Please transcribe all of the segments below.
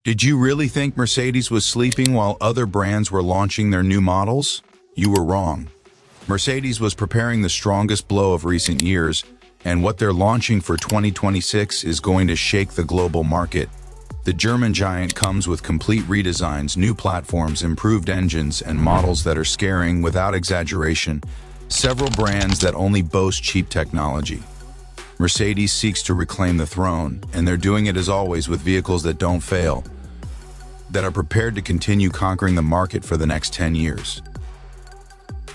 Did you really think Mercedes was sleeping while other brands were launching their new models? You were wrong. Mercedes was preparing the strongest blow of recent years, and what they're launching for 2026 is going to shake the global market. The German giant comes with complete redesigns, new platforms, improved engines, and models that are scaring, without exaggeration, several brands that only boast cheap technology. Mercedes seeks to reclaim the throne, and they're doing it as always with vehicles that don't fail, that are prepared to continue conquering the market for the next 10 years.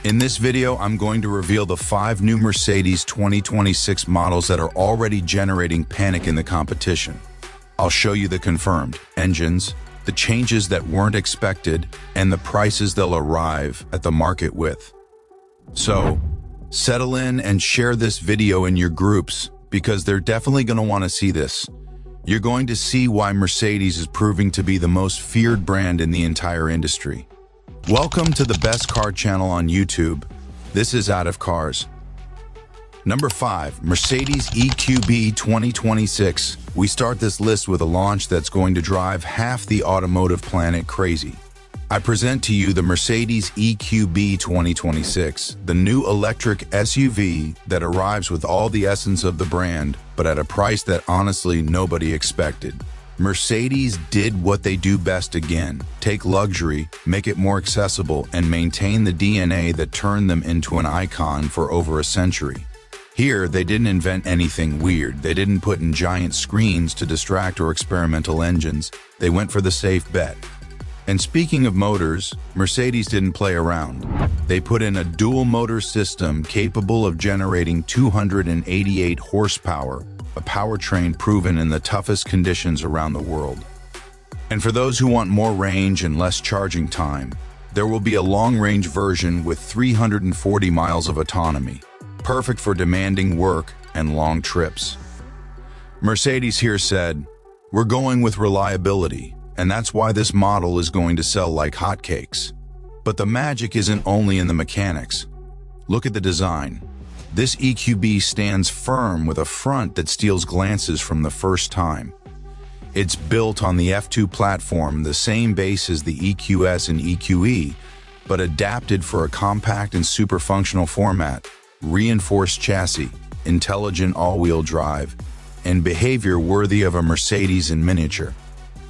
In this video, I'm going to reveal the 5 new Mercedes 2026 models that are already generating panic in the competition. I'll show you the confirmed engines, the changes that weren't expected, and the prices they'll arrive at the market with. So, settle in and share this video in your groups, because they're definitely going to want to see this. You're going to see why Mercedes is proving to be the most feared brand in the entire industry. Welcome to the best car channel on YouTube. This is Out of Cars. Number 5, Mercedes EQB 2026. We start this list with a launch that's going to drive half the automotive planet crazy. I present to you the Mercedes EQB 2026, the new electric SUV that arrives with all the essence of the brand, but at a price that honestly nobody expected. Mercedes did what they do best again: take luxury, make it more accessible, and maintain the DNA that turned them into an icon for over a century. Here, they didn't invent anything weird. They didn't put in giant screens to distract or experimental engines. They went for the safe bet. And speaking of motors, Mercedes didn't play around. They put in a dual motor system capable of generating 288 horsepower, a powertrain proven in the toughest conditions around the world. And for those who want more range and less charging time, there will be a long-range version with 340 miles of autonomy, perfect for demanding work and long trips. Mercedes here said, "We're going with reliability, and that's why this model is going to sell like hotcakes." But the magic isn't only in the mechanics. Look at the design. This EQB stands firm with a front that steals glances from the first time. It's built on the F2 platform, the same base as the EQS and EQE, but adapted for a compact and super functional format, reinforced chassis, intelligent all-wheel drive, and behavior worthy of a Mercedes in miniature.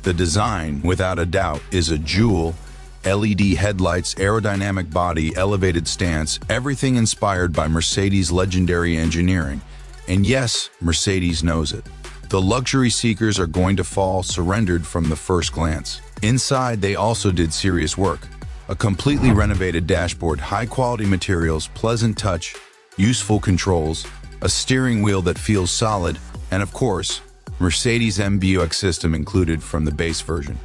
The design, without a doubt, is a jewel. LED headlights, aerodynamic body, elevated stance, everything inspired by Mercedes' legendary engineering. And yes, Mercedes knows it. The luxury seekers are going to fall surrendered from the first glance. Inside, they also did serious work. A completely renovated dashboard, high-quality materials, pleasant touch, useful controls, a steering wheel that feels solid, and of course, Mercedes MBUX system included from the base version.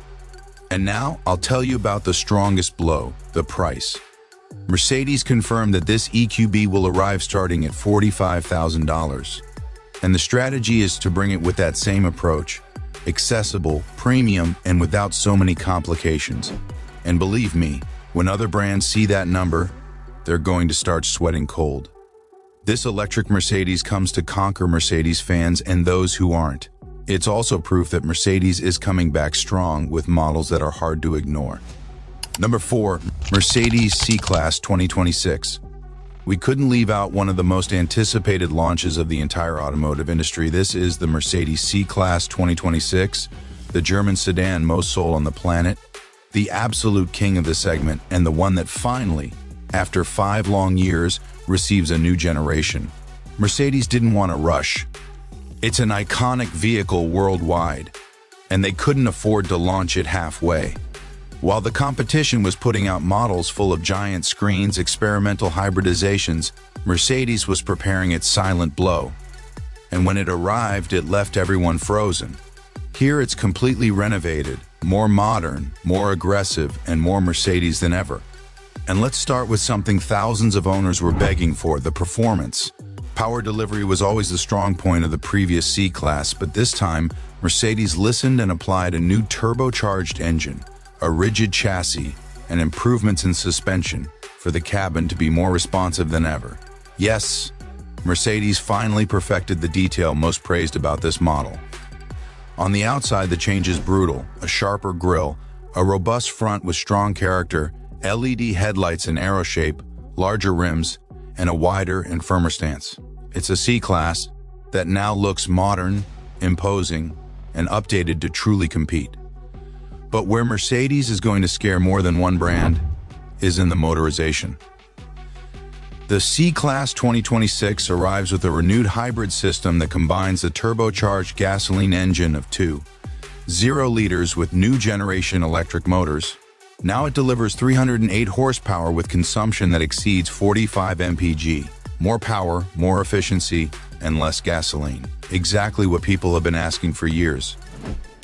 And now, I'll tell you about the strongest blow, the price. Mercedes confirmed that this EQB will arrive starting at $45,000. And the strategy is to bring it with that same approach: accessible, premium, and without so many complications. And believe me, when other brands see that number, they're going to start sweating cold. This electric Mercedes comes to conquer Mercedes fans and those who aren't. It's also proof that Mercedes is coming back strong with models that are hard to ignore. Number 4, Mercedes C-Class 2026. We couldn't leave out one of the most anticipated launches of the entire automotive industry. This is the Mercedes C-Class 2026, the German sedan most sold on the planet, the absolute king of the segment, and the one that finally, after 5 long years, receives a new generation. Mercedes didn't want to rush. It's an iconic vehicle worldwide, and they couldn't afford to launch it halfway. While the competition was putting out models full of giant screens, experimental hybridizations, Mercedes was preparing its silent blow. And when it arrived, it left everyone frozen. Here it's completely renovated, more modern, more aggressive, and more Mercedes than ever. And let's start with something thousands of owners were begging for: the performance. Power delivery was always the strong point of the previous C-Class, but this time, Mercedes listened and applied a new turbocharged engine, a rigid chassis, and improvements in suspension for the cabin to be more responsive than ever. Yes, Mercedes finally perfected the detail most praised about this model. On the outside, the change is brutal: a sharper grille, a robust front with strong character, LED headlights in arrow shape, larger rims, and a wider and firmer stance. It's a C-Class that now looks modern, imposing, and updated to truly compete. But where Mercedes is going to scare more than one brand is in the motorization. The C-Class 2026 arrives with a renewed hybrid system that combines the turbocharged gasoline engine of 2.0 liters with new generation electric motors. Now it delivers 308 horsepower with consumption that exceeds 45 mpg. More power, more efficiency, and less gasoline. Exactly what people have been asking for years.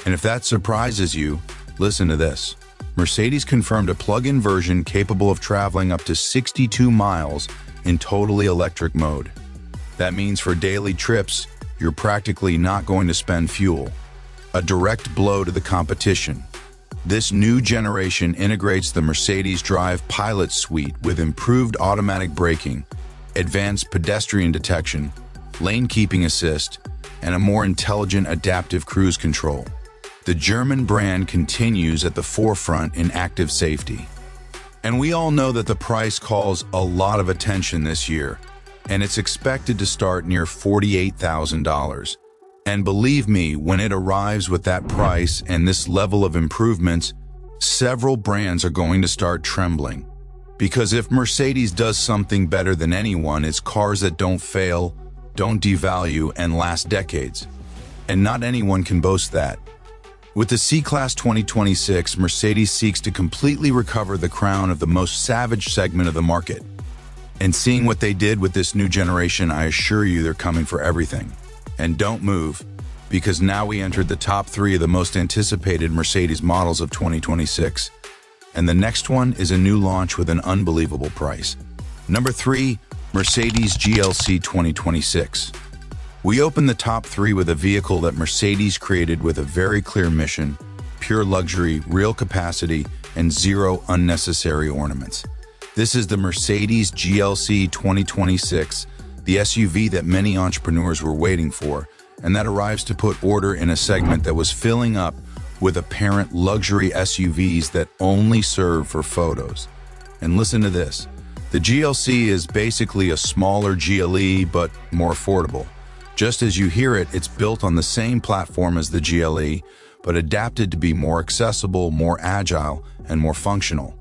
And if that surprises you, listen to this. Mercedes confirmed a plug-in version capable of traveling up to 62 miles in totally electric mode. That means for daily trips, you're practically not going to spend fuel. A direct blow to the competition. This new generation integrates the Mercedes Drive Pilot Suite with improved automatic braking, advanced pedestrian detection, lane keeping assist, and a more intelligent adaptive cruise control. The German brand continues at the forefront in active safety. And we all know that the price calls a lot of attention this year, and it's expected to start near $48,000. And believe me, when it arrives with that price and this level of improvements, several brands are going to start trembling. Because if Mercedes does something better than anyone, it's cars that don't fail, don't devalue, and last decades. And not anyone can boast that. With the C-Class 2026, Mercedes seeks to completely recover the crown of the most savage segment of the market. And seeing what they did with this new generation, I assure you they're coming for everything. And don't move, because now we entered the top 3 of the most anticipated Mercedes models of 2026. And the next one is a new launch with an unbelievable price. Number 3, Mercedes GLC 2026. We open the top 3 with a vehicle that Mercedes created with a very clear mission: pure luxury, real capacity, and zero unnecessary ornaments. This is the Mercedes GLC 2026, the SUV that many entrepreneurs were waiting for, and that arrives to put order in a segment that was filling up with apparent luxury SUVs that only serve for photos. And listen to this. The GLC is basically a smaller GLE, but more affordable. Just as you hear it, it's built on the same platform as the GLE, but adapted to be more accessible, more agile, and more functional.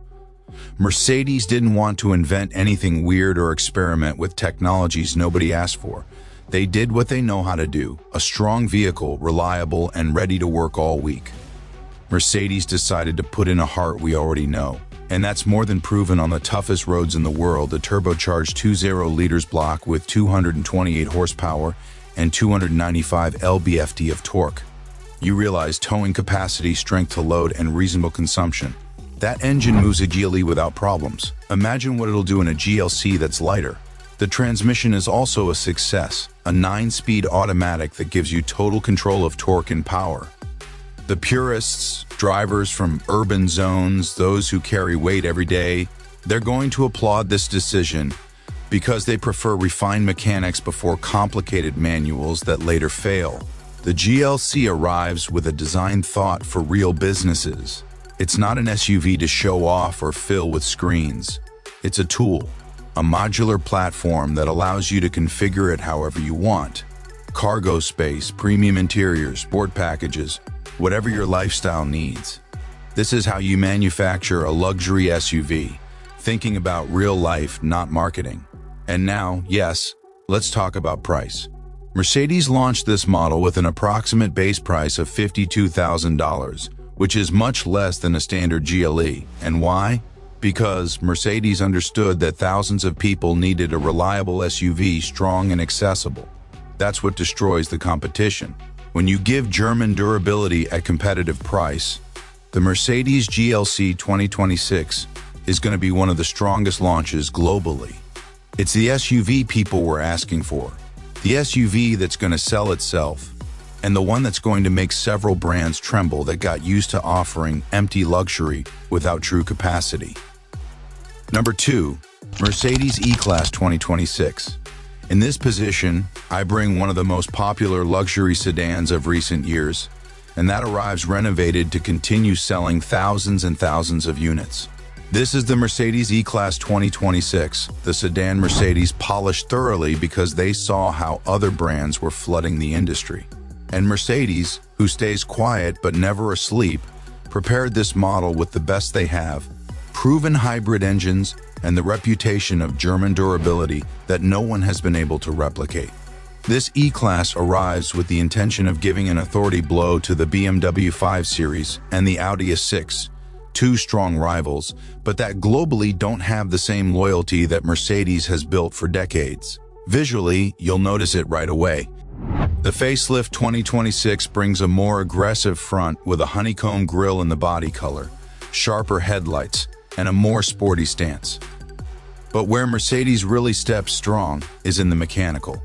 Mercedes didn't want to invent anything weird or experiment with technologies nobody asked for. They did what they know how to do: a strong vehicle, reliable, and ready to work all week. Mercedes decided to put in a heart we already know, and that's more than proven on the toughest roads in the world: a turbocharged 2.0 liters block with 228 horsepower and 295 lb-ft of torque. You realize towing capacity, strength to load, and reasonable consumption. That engine moves a GLE without problems. Imagine what it'll do in a GLC that's lighter. The transmission is also a success, a 9-speed automatic that gives you total control of torque and power. The purists, drivers from urban zones, those who carry weight every day, they're going to applaud this decision because they prefer refined mechanics before complicated manuals that later fail. The GLC arrives with a design thought for real businesses. It's not an SUV to show off or fill with screens. It's a tool, a modular platform that allows you to configure it however you want. Cargo space, premium interiors, sport packages, whatever your lifestyle needs. This is how you manufacture a luxury SUV, thinking about real life, not marketing. And now, yes, let's talk about price. Mercedes launched this model with an approximate base price of $52,000, which is much less than a standard GLE. And why? Because Mercedes understood that thousands of people needed a reliable SUV, strong and accessible. That's what destroys the competition. When you give German durability at competitive price, the Mercedes GLC 2026 is going to be one of the strongest launches globally. It's the SUV people were asking for, the SUV that's going to sell itself, and the one that's going to make several brands tremble that got used to offering empty luxury without true capacity. Number 2, Mercedes E-Class 2026. In this position, I bring one of the most popular luxury sedans of recent years. and that arrives renovated to continue selling thousands and thousands of units. This is the Mercedes E-Class 2026, the sedan Mercedes polished thoroughly because they saw how other brands were flooding the industry. And Mercedes, who stays quiet but never asleep, prepared this model with the best they have, proven hybrid engines, and the reputation of German durability that no one has been able to replicate. This E-Class arrives with the intention of giving an authority blow to the BMW 5 Series and the Audi A6, two strong rivals, but that globally don't have the same loyalty that Mercedes has built for decades. Visually, you'll notice it right away. The facelift 2026 brings a more aggressive front with a honeycomb grille in the body color, sharper headlights, and a more sporty stance. But where Mercedes really steps strong is in the mechanical.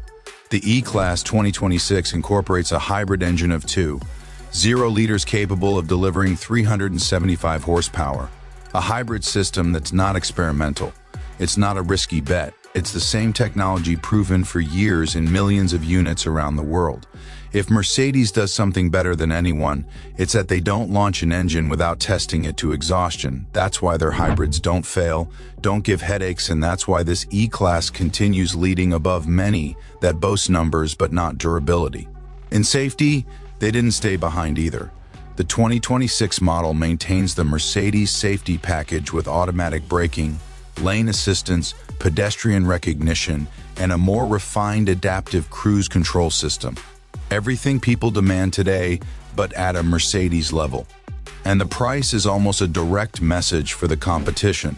The E-Class 2026 incorporates a hybrid engine of 2.0 liters capable of delivering 375 horsepower, a hybrid system that's not experimental. It's not a risky bet. It's the same technology proven for years in millions of units around the world. If Mercedes does something better than anyone, it's that they don't launch an engine without testing it to exhaustion. That's why their hybrids don't fail, don't give headaches, and that's why this E-Class continues leading above many that boast numbers but not durability. In safety, they didn't stay behind either. The 2026 model maintains the Mercedes safety package with automatic braking, lane assistance, pedestrian recognition, and a more refined adaptive cruise control system. Everything people demand today, but at a Mercedes level. And the price is almost a direct message for the competition.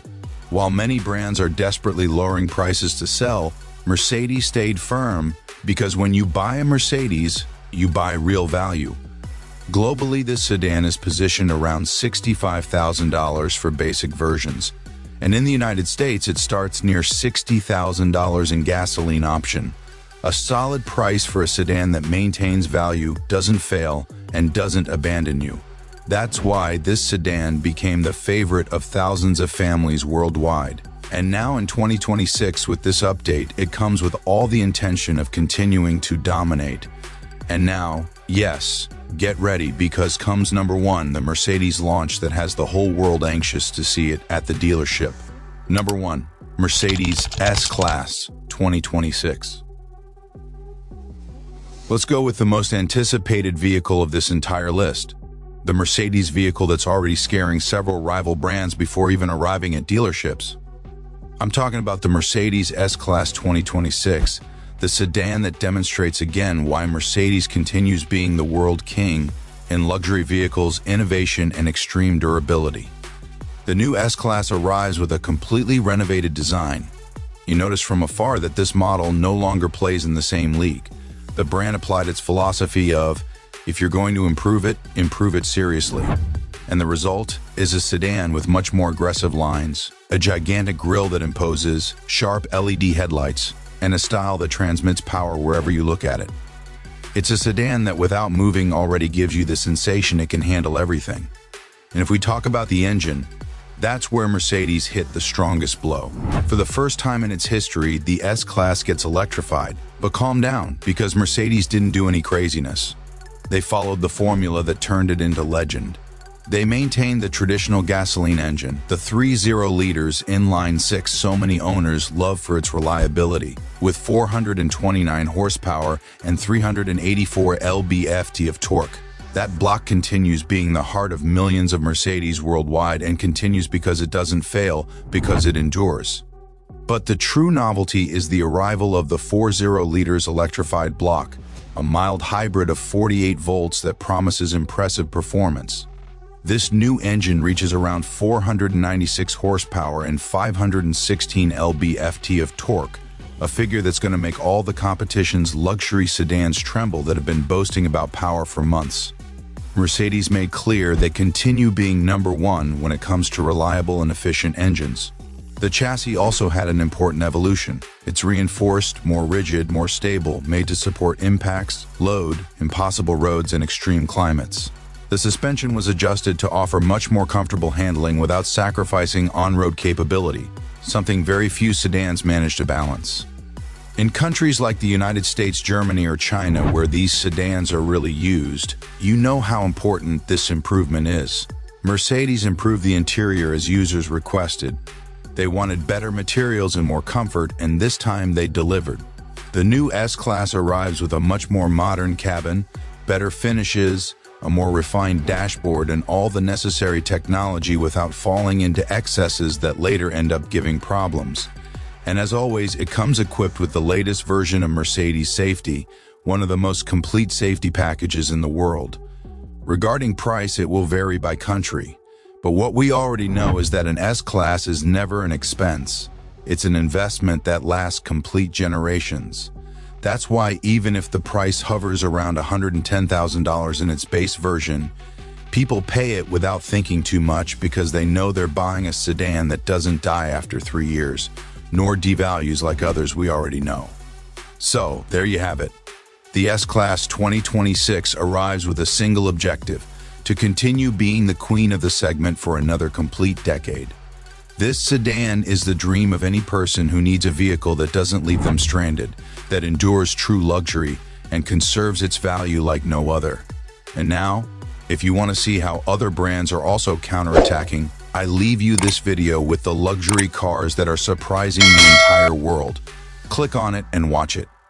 While many brands are desperately lowering prices to sell, Mercedes stayed firm because when you buy a Mercedes, you buy real value. Globally, this sedan is positioned around $65,000 for basic versions, and in the United States, it starts near $60,000 in gasoline option. A solid price for a sedan that maintains value, doesn't fail, and doesn't abandon you. That's why this sedan became the favorite of thousands of families worldwide. And now in 2026, with this update, it comes with all the intention of continuing to dominate. And now, yes, get ready because comes number one, the Mercedes launch that has the whole world anxious to see it at the dealership. Number one, Mercedes S-Class 2026. Let's go with the most anticipated vehicle of this entire list. The Mercedes vehicle that's already scaring several rival brands before even arriving at dealerships. I'm talking about the Mercedes S-Class 2026, the sedan that demonstrates again why Mercedes continues being the world king in luxury vehicles, innovation, and extreme durability. The new S-Class arrives with a completely renovated design. You notice from afar that this model no longer plays in the same league. The brand applied its philosophy of, if you're going to improve it seriously. And the result is a sedan with much more aggressive lines, a gigantic grille that imposes, sharp LED headlights, and a style that transmits power wherever you look at it. It's a sedan that without moving already gives you the sensation it can handle everything. And if we talk about the engine, that's where Mercedes hit the strongest blow. For the first time in its history, the S-Class gets electrified. But calm down, because Mercedes didn't do any craziness. They followed the formula that turned it into legend. They maintained the traditional gasoline engine, the 3.0 liters inline six so many owners love for its reliability, with 429 horsepower and 384 lb-ft of torque. That block continues being the heart of millions of Mercedes worldwide and continues because it doesn't fail, because it endures. But the true novelty is the arrival of the 4.0 liters electrified block, a mild hybrid of 48 volts that promises impressive performance. This new engine reaches around 496 horsepower and 516 lb-ft of torque, a figure that's going to make all the competition's luxury sedans tremble that have been boasting about power for months. Mercedes made clear they continue being number one when it comes to reliable and efficient engines. The chassis also had an important evolution. It's reinforced, more rigid, more stable, made to support impacts, load, impossible roads, and extreme climates. The suspension was adjusted to offer much more comfortable handling without sacrificing on-road capability, something very few sedans manage to balance. In countries like the United States, Germany, or China, where these sedans are really used, you know how important this improvement is. Mercedes improved the interior as users requested. They wanted better materials and more comfort, and this time they delivered. The new S-Class arrives with a much more modern cabin, better finishes, a more refined dashboard, and all the necessary technology without falling into excesses that later end up giving problems. And as always, it comes equipped with the latest version of Mercedes safety, one of the most complete safety packages in the world. Regarding price, it will vary by country. But what we already know is that an S-Class is never an expense. It's an investment that lasts complete generations. That's why even if the price hovers around $110,000 in its base version, people pay it without thinking too much because they know they're buying a sedan that doesn't die after 3 years, nor devalues like others we already know. So, there you have it. The S-Class 2026 arrives with a single objective: to continue being the queen of the segment for another complete decade. This sedan is the dream of any person who needs a vehicle that doesn't leave them stranded, that endures true luxury, and conserves its value like no other. And now, if you want to see how other brands are also counterattacking, I leave you this video with the luxury cars that are surprising the entire world. Click on it and watch it.